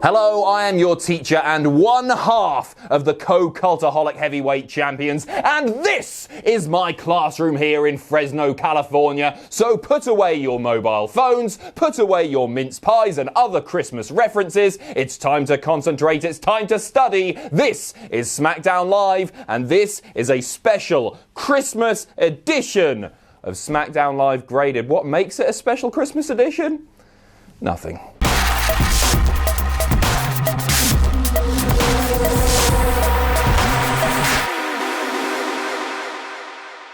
Hello, I am your teacher and one half of the co-Cultaholic heavyweight champions, and this is my classroom here in Fresno, California. So put away your mobile phones, put away your mince pies and other Christmas references. It's time to concentrate, it's time to study. This is SmackDown Live, and this is a special Christmas edition of SmackDown Live Graded. What makes it a special Christmas edition? Nothing.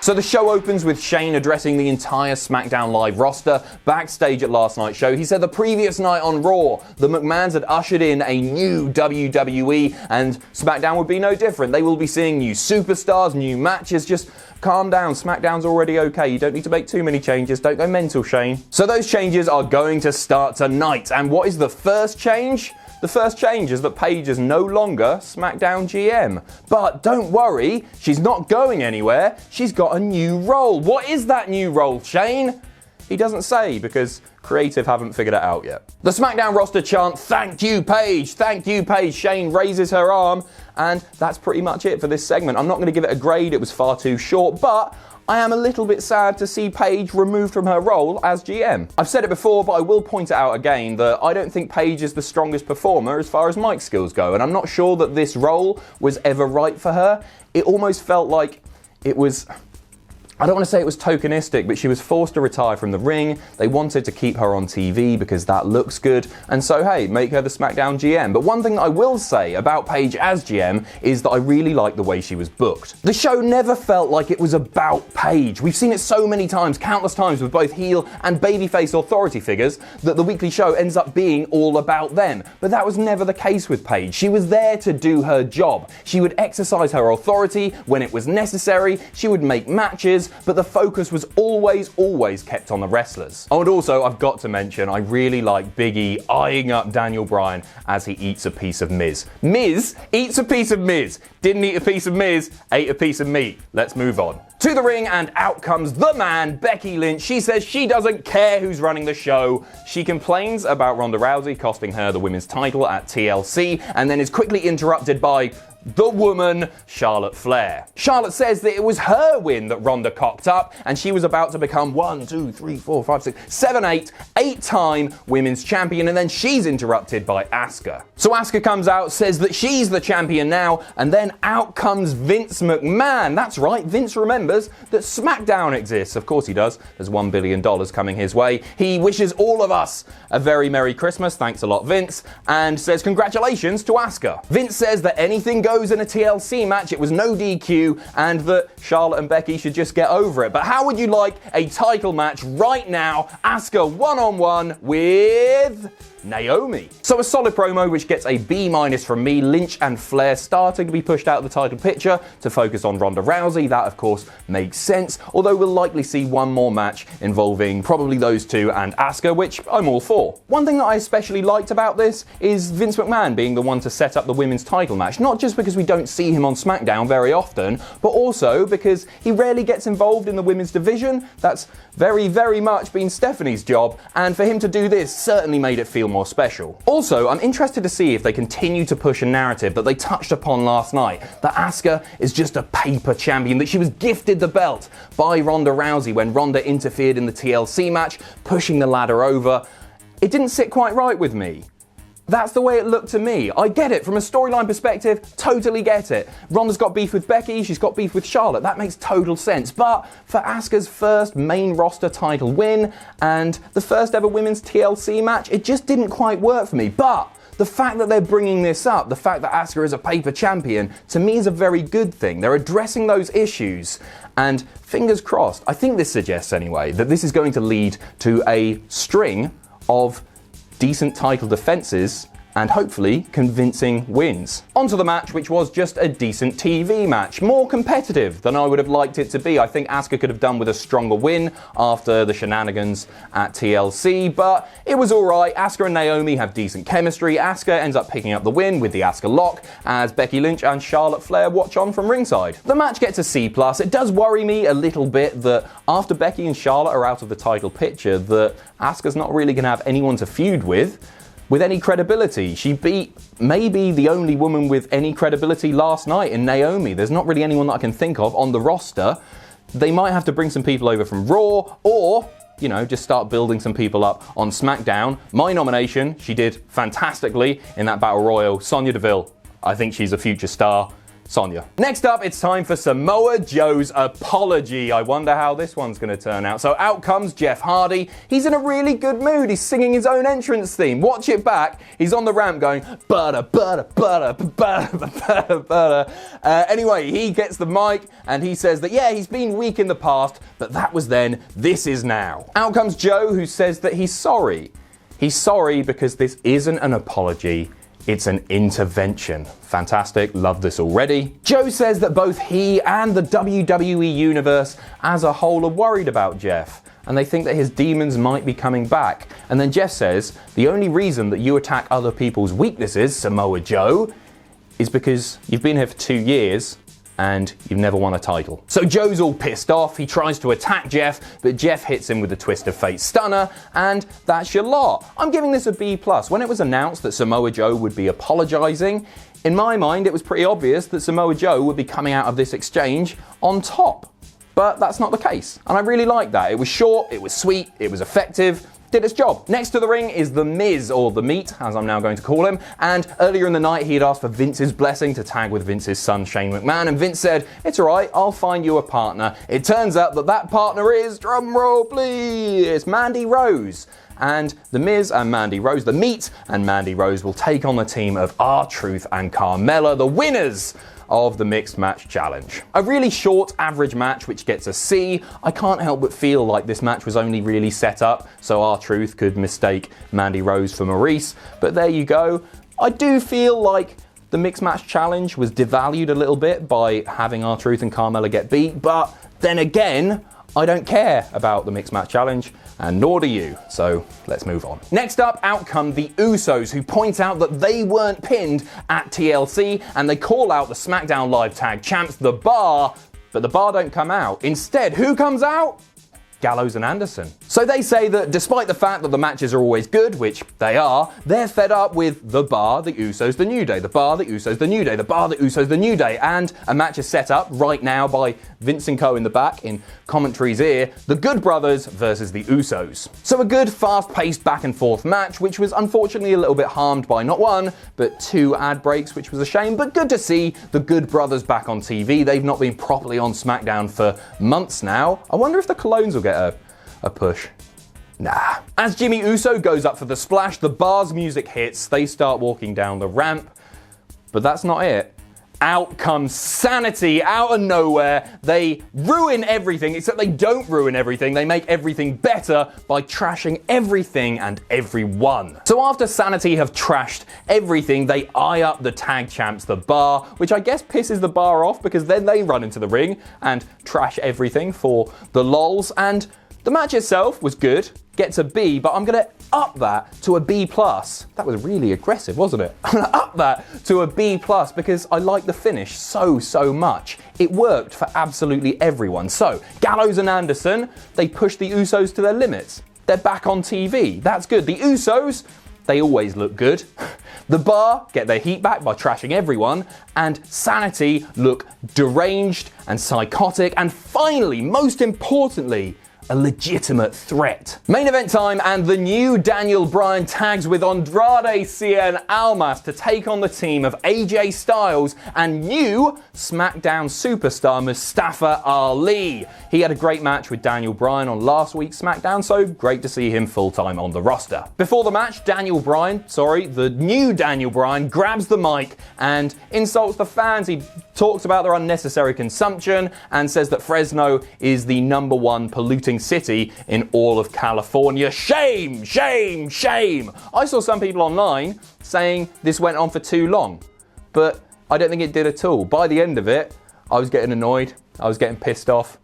So the show opens with Cien addressing the entire SmackDown Live roster backstage at last night's show. He said the previous night on Raw, the McMahons had ushered in a new WWE, and SmackDown would be no different. They will be seeing new superstars, new matches. Just calm down, SmackDown's already okay. You don't need to make too many changes. Don't go mental, Cien. So those changes are going to start tonight. And what is the first change? The first change is that Paige is no longer SmackDown GM. But don't worry, she's not going anywhere. She's got a new role. What is that new role, Cien? He doesn't say because creative haven't figured it out yet. The SmackDown roster chant, "Thank you, Paige, thank you, Paige." Cien raises her arm, and that's pretty much it for this segment. I'm not going to give it a grade, it was far too short, but I am a little bit sad to see Paige removed from her role as GM. I've said it before, but I will point it out again that I don't think Paige is the strongest performer as far as mic skills go, and I'm not sure that this role was ever right for her. It almost felt like it was, I don't want to say it was tokenistic, but she was forced to retire from the ring. They wanted to keep her on TV because that looks good. And so, hey, make her the SmackDown GM. But one thing that I will say about Paige as GM is that I really like the way she was booked. The show never felt like it was about Paige. We've seen it so many times, countless times with both heel and babyface authority figures, that the weekly show ends up being all about them. But that was never the case with Paige. She was there to do her job. She would exercise her authority when it was necessary. She would make matches, but the focus was always kept on the wrestlers. Oh, and also, I've got to mention, I really like Big E eyeing up Daniel Bryan as he eats a piece of Miz. Miz eats a piece of Miz. Didn't eat a piece of Miz, ate a piece of meat. Let's move on. To the ring, and out comes the man, Becky Lynch. She says she doesn't care who's running the show. She complains about Ronda Rousey costing her the women's title at TLC, and then is quickly interrupted by the woman, Charlotte Flair. Charlotte says that it was her win that Ronda cocked up, and she was about to become 8-time women's champion, and then she's interrupted by Asuka. So Asuka comes out, says that she's the champion now, and then out comes Vince McMahon. That's right, Vince remembers that SmackDown exists. Of course he does. There's $1 billion coming his way. He wishes all of us a very Merry Christmas. Thanks a lot, Vince. And says congratulations to Asuka. Vince says that anything goes in a TLC match, it was no DQ, and that Charlotte and Becky should just get over it. But how would you like a title match right now? Asuka one-on-one with Naomi. So a solid promo which gets a B- from me. Lynch and Flair starting to be pushed out of the title picture to focus on Ronda Rousey. That of course makes sense, although we'll likely see one more match involving probably those two and Asuka, which I'm all for. One thing that I especially liked about this is Vince McMahon being the one to set up the women's title match, not just because we don't see him on SmackDown very often, but also because he rarely gets involved in the women's division. That's very much been Stephanie's job, and for him to do this certainly made it feel more special. Also, I'm interested to see if they continue to push a narrative that they touched upon last night, that Asuka is just a paper champion, that she was gifted the belt by Ronda Rousey when Ronda interfered in the TLC match, pushing the ladder over. It didn't sit quite right with me. That's the way it looked to me. I get it. From a storyline perspective, totally get it. Ronda's got beef with Becky, she's got beef with Charlotte. That makes total sense. But for Asuka's first main roster title win and the first ever women's TLC match, it just didn't quite work for me. But the fact that they're bringing this up, the fact that Asuka is a paper champion, to me is a very good thing. They're addressing those issues. And fingers crossed, I think this suggests anyway, that this is going to lead to a string of decent title defenses and hopefully convincing wins. Onto the match, which was just a decent TV match. More competitive than I would have liked it to be. I think Asuka could have done with a stronger win after the shenanigans at TLC, but it was alright. Asuka and Naomi have decent chemistry. Asuka ends up picking up the win with the Asuka lock as Becky Lynch and Charlotte Flair watch on from ringside. The match gets a C+. It does worry me a little bit that after Becky and Charlotte are out of the title picture, that Asuka's not really going to have anyone to feud with. with any credibility. She beat maybe the only woman with any credibility last night in Naomi. There's not really anyone that I can think of on the roster. They might have to bring some people over from Raw, or, you know, just start building some people up on SmackDown. My nomination, she did fantastically in that Battle Royal, Sonya Deville. I think she's a future star. Sonya. Next up, it's time for Samoa Joe's apology. I wonder how this one's going to turn out. So out comes Jeff Hardy. He's in a really good mood. He's singing his own entrance theme. Watch it back. He's on the ramp going, butter, butter, butter, butter, butter, butter. Anyway, he gets the mic and he says that, yeah, he's been weak in the past, but that was then, this is now. Out comes Joe, who says that he's sorry. He's sorry because this isn't an apology. It's an intervention. Fantastic, love this already. Joe says that both he and the WWE Universe as a whole are worried about Jeff, and they think that his demons might be coming back. And then Jeff says, the only reason that you attack other people's weaknesses, Samoa Joe, is because you've been here for 2 years and you've never won a title. So Joe's all pissed off. He tries to attack Jeff, but Jeff hits him with a Twist of Fate stunner, and that's your lot. I'm giving this a B+. When it was announced that Samoa Joe would be apologizing, in my mind it was pretty obvious that Samoa Joe would be coming out of this exchange on top. But that's not the case, and I really like that. It was short, it was sweet, it was effective, did its job. Next to the ring is The Miz, or The Meat, as I'm now going to call him, and earlier in the night he had asked for Vince's blessing to tag with Vince's son Shane McMahon, and Vince said, it's alright, I'll find you a partner. It turns out that that partner is, drumroll please, it's Mandy Rose. And The Miz and Mandy Rose, The Meat and Mandy Rose will take on the team of R-Truth and Carmella, the winners of the Mixed Match Challenge. A really short, average match which gets a C. I can't help but feel like this match was only really set up so R-Truth could mistake Mandy Rose for Maurice, but there you go. I do feel like the Mixed Match Challenge was devalued a little bit by having R-Truth and Carmella get beat, but then again, I don't care about the Mixed Match Challenge, and nor do you, so let's move on. Next up, out come the Usos, who point out that they weren't pinned at TLC, and they call out the SmackDown Live Tag Champs, The Bar, but The Bar don't come out. Instead, who comes out? Gallows and Anderson. So they say that despite the fact that the matches are always good, which they are, they're fed up with The Bar, the Usos, the New Day, The Bar, the Usos, the New Day, The Bar, the Usos, the New Day, and a match is set up right now by Vince and Co in the back in commentary's ear, the Good Brothers versus the Usos. So a good fast-paced back and forth match, which was unfortunately a little bit harmed by not one, but 2 ad breaks, which was a shame, but good to see the Good Brothers back on TV. They've not been properly on SmackDown for months now. I wonder if the Colognes will get a push. Nah. As Jimmy Uso goes up for the splash, the Bar's music hits, they start walking down the ramp, but that's not it. Out comes SAnitY out of nowhere. They ruin everything, except they don't ruin everything. They make everything better by trashing everything and everyone. So after SAnitY have trashed everything, they eye up the tag champs, The Bar, which I guess pisses The Bar off because then they run into the ring and trash everything for the lols. And the match itself was good, gets a B, but I'm gonna up that to a B+. That was really aggressive, wasn't it? I'm gonna up that to a B+ because I like the finish so much. It worked for absolutely everyone. So, Gallows and Anderson, they pushed the Usos to their limits. They're back on TV, that's good. The Usos, they always look good. The Bar get their heat back by trashing everyone, and SAnitY look deranged and psychotic, and finally, most importantly, a legitimate threat. Main event time, and the new Daniel Bryan tags with Andrade, Cien, Almas to take on the team of AJ Styles and new SmackDown superstar Mustafa Ali. He had a great match with Daniel Bryan on last week's SmackDown, so great to see him full-time on the roster. Before the match, the new Daniel Bryan grabs the mic and insults the fans. He talks about their unnecessary consumption and says that Fresno is the #1 polluting city in all of California. Shame, shame, shame. I saw some people online saying this went on for too long, but I don't think it did at all. By the end of it, I was getting annoyed, I was getting pissed off.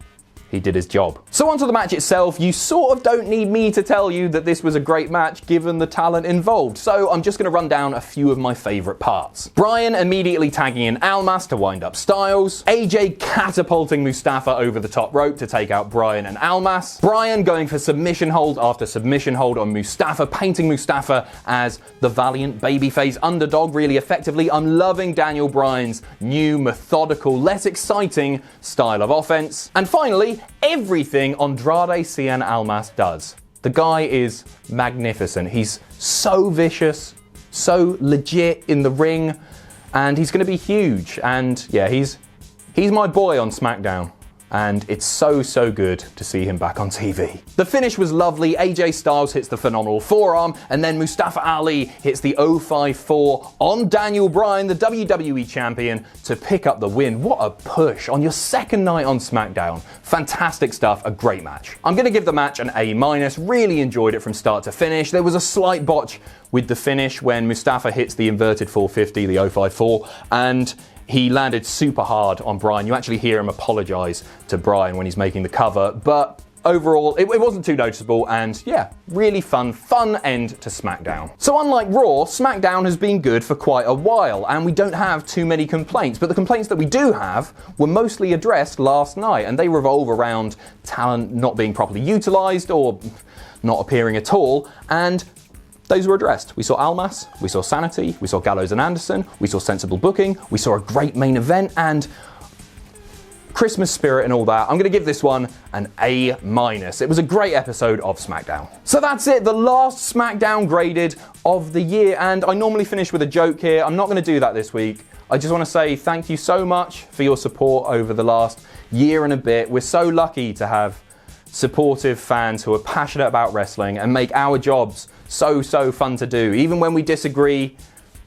he did his job. So onto the match itself, you sort of don't need me to tell you that this was a great match given the talent involved, so I'm just going to run down a few of my favourite parts. Bryan immediately tagging in Almas to wind up Styles, AJ catapulting Mustafa over the top rope to take out Bryan and Almas, Bryan going for submission hold after submission hold on Mustafa, painting Mustafa as the valiant babyface underdog really effectively. I'm loving Daniel Bryan's new, methodical, less exciting style of offense. And finally, everything Andrade Cien Almas does. The guy is magnificent. He's so vicious, so legit in the ring, and he's going to be huge. And yeah, he's my boy on SmackDown. And it's so good to see him back on TV. The finish was lovely. AJ Styles hits the phenomenal forearm, and then Mustafa Ali hits the 054 on Daniel Bryan, the WWE champion, to pick up the win. What a push on your second night on SmackDown. Fantastic stuff, a great match. I'm gonna give the match an A-. Really enjoyed it from start to finish. There was a slight botch with the finish when Mustafa hits the inverted 450, the 054, and he landed super hard on Bryan. You actually hear him apologise to Bryan when he's making the cover, but overall, it wasn't too noticeable, and yeah, really fun end to SmackDown. So unlike Raw, SmackDown has been good for quite a while, and we don't have too many complaints, but the complaints that we do have were mostly addressed last night, and they revolve around talent not being properly utilised or not appearing at all, and those were addressed. We saw Almas, we saw SAnitY, we saw Gallows and Anderson, we saw sensible booking, we saw a great main event, and Christmas spirit and all that. I'm going to give this one an A-. It was a great episode of SmackDown. So that's it, the last SmackDown graded of the year, and I normally finish with a joke here. I'm not going to do that this week. I just want to say thank you so much for your support over the last year and a bit. We're so lucky to have supportive fans who are passionate about wrestling and make our jobs so fun to do. Even when we disagree,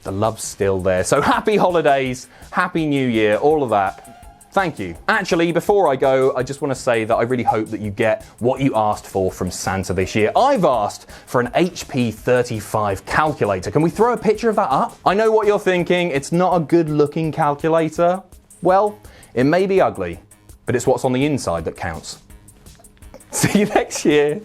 the love's still there. So happy holidays, happy new year, all of that. Thank you. Actually, before I go, I just want to say that I really hope that you get what you asked for from Santa this year. I've asked for an HP 35 calculator. Can we throw a picture of that up? I know what you're thinking. It's not a good looking calculator. Well, it may be ugly, but it's what's on the inside that counts. See you next year.